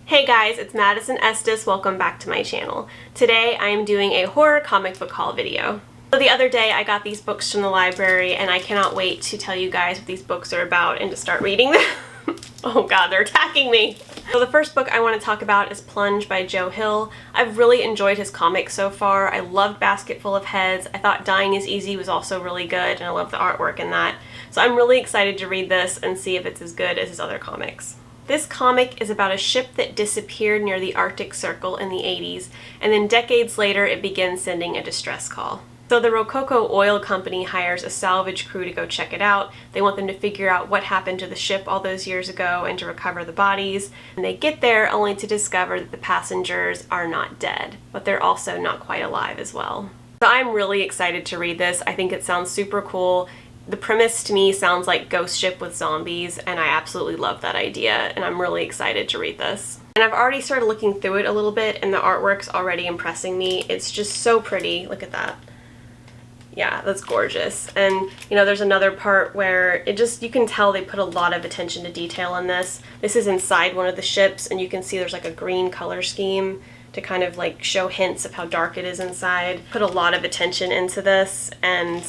Hey guys, it's Madison Estes. Welcome back to my channel. Today I am doing a horror comic book haul video. So the other day I got these books from the library and I cannot wait to tell you guys what these books are about and to start reading them. Oh god, they're attacking me! So the first book I want to talk about is Plunge by Joe Hill. I've really enjoyed his comics so far. I loved Basket Full of Heads. I thought Dying is Easy was also really good and I love the artwork in that. So I'm really excited to read this and see if it's as good as his other comics. This comic is about a ship that disappeared near the Arctic Circle in the 80s, and then decades later it begins sending a distress call. So the Rococo Oil Company hires a salvage crew to go check it out. They want them to figure out what happened to the ship all those years ago and to recover the bodies. And they get there only to discover that the passengers are not dead, but they're also not quite alive as well. So I'm really excited to read this. I think it sounds super cool. The premise to me sounds like Ghost Ship with zombies, and I absolutely love that idea, and I'm really excited to read this. And I've already started looking through it a little bit, and the artwork's already impressing me. It's just so pretty. Look at that. Yeah, that's gorgeous. And, you know, there's another part where you can tell they put a lot of attention to detail in this. This is inside one of the ships, and you can see there's like a green color scheme to kind of like show hints of how dark it is inside. Put a lot of attention into this, and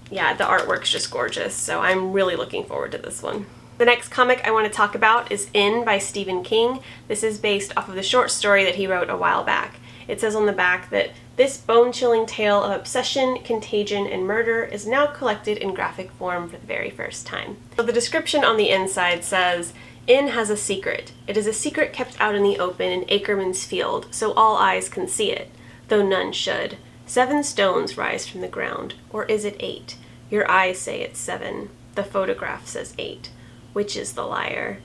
yeah, the artwork's just gorgeous, so I'm really looking forward to this one. The next comic I want to talk about is In by Stephen King. This is based off of the short story that he wrote a while back. It says on the back that this bone-chilling tale of obsession, contagion, and murder is now collected in graphic form for the very first time. So the description on the inside says, In has a secret. It is a secret kept out in the open in Ackerman's field, so all eyes can see it, though none should. 7 stones rise from the ground, or is it 8? Your eyes say it's 7. The photograph says 8. Which is the liar?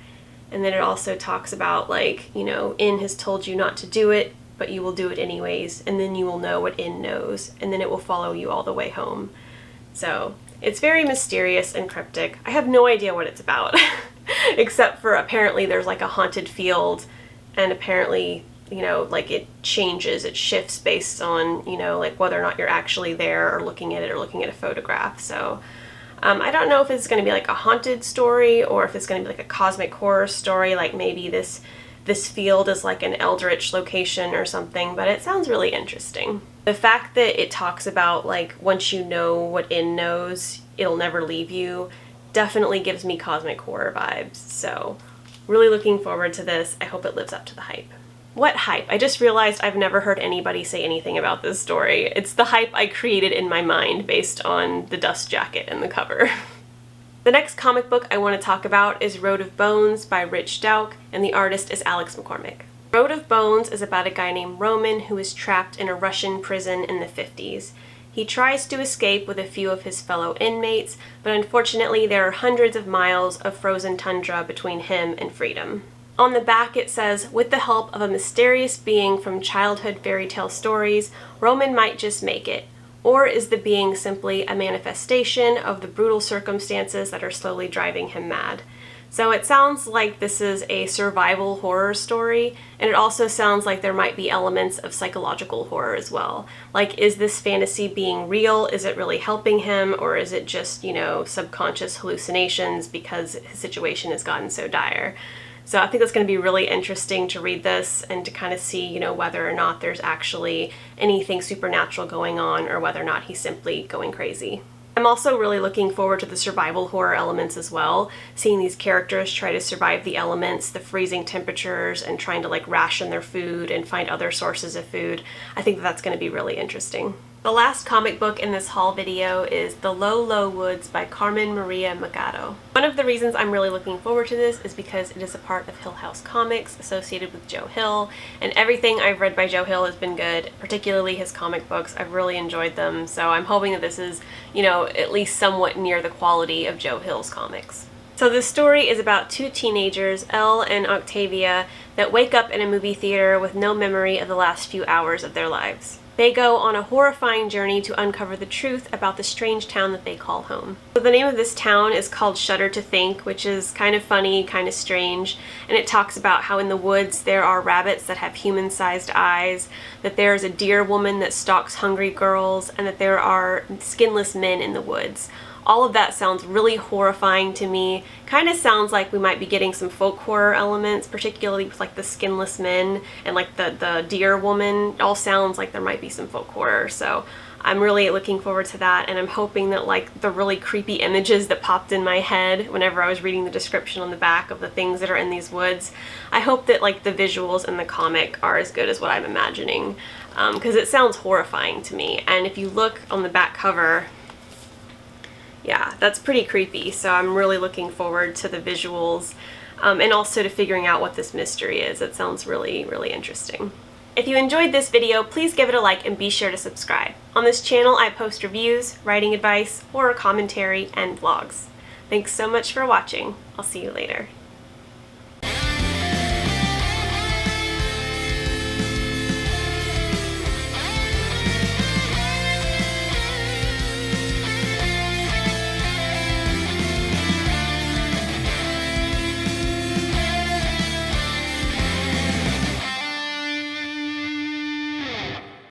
And then it also talks about, like, you know, In has told you not to do it, but you will do it anyways, and then you will know what In knows, and then it will follow you all the way home. So, it's very mysterious and cryptic. I have no idea what it's about, except for apparently there's like a haunted field, and apparently, you know, like it changes, it shifts based on, you know, like whether or not you're actually there or looking at it or looking at a photograph. So I don't know if it's going to be like a haunted story or if it's going to be like a cosmic horror story, like maybe this field is like an eldritch location or something, but it sounds really interesting. The fact that it talks about like once you know what In knows, it'll never leave you, definitely gives me cosmic horror vibes. So really looking forward to this. I hope it lives up to the hype. What hype? I just realized I've never heard anybody say anything about this story. It's the hype I created in my mind based on the dust jacket and the cover. The next comic book I want to talk about is Road of Bones by Rich Douek, and the artist is Alex McCormick. Road of Bones is about a guy named Roman who is trapped in a Russian prison in the 50s. He tries to escape with a few of his fellow inmates, but unfortunately there are hundreds of miles of frozen tundra between him and freedom. On the back it says, with the help of a mysterious being from childhood fairy tale stories, Roman might just make it. Or is the being simply a manifestation of the brutal circumstances that are slowly driving him mad? So it sounds like this is a survival horror story, and it also sounds like there might be elements of psychological horror as well. Like, is this fantasy being real? Is it really helping him? Or is it just, you know, subconscious hallucinations because his situation has gotten so dire? So I think it's going to be really interesting to read this and to kind of see, you know, whether or not there's actually anything supernatural going on or whether or not he's simply going crazy. I'm also really looking forward to the survival horror elements as well, seeing these characters try to survive the elements, the freezing temperatures, and trying to like ration their food and find other sources of food. I think that's going to be really interesting. The last comic book in this haul video is The Low, Low Woods by Carmen Maria Machado. One of the reasons I'm really looking forward to this is because it is a part of Hill House Comics associated with Joe Hill, and everything I've read by Joe Hill has been good, particularly his comic books. I've really enjoyed them, so I'm hoping that this is, you know, at least somewhat near the quality of Joe Hill's comics. So this story is about 2 teenagers, Elle and Octavia, that wake up in a movie theater with no memory of the last few hours of their lives. They go on a horrifying journey to uncover the truth about the strange town that they call home. So the name of this town is called Shudder to Think, which is kind of funny, kind of strange, and it talks about how in the woods there are rabbits that have human-sized eyes, that there is a deer woman that stalks hungry girls, and that there are skinless men in the woods. All of that sounds really horrifying to me. Kind of sounds like we might be getting some folk horror elements, particularly with like the skinless men and like the deer woman. It all sounds like there might be some folk horror, so I'm really looking forward to that, and I'm hoping that like the really creepy images that popped in my head whenever I was reading the description on the back of the things that are in these woods, I hope that like the visuals in the comic are as good as what I'm imagining, because it sounds horrifying to me. And if you look on the back cover, yeah, that's pretty creepy, so I'm really looking forward to the visuals, and also to figuring out what this mystery is. It sounds really, really interesting. If you enjoyed this video, please give it a like and be sure to subscribe. On this channel, I post reviews, writing advice, horror commentary, and vlogs. Thanks so much for watching. I'll see you later.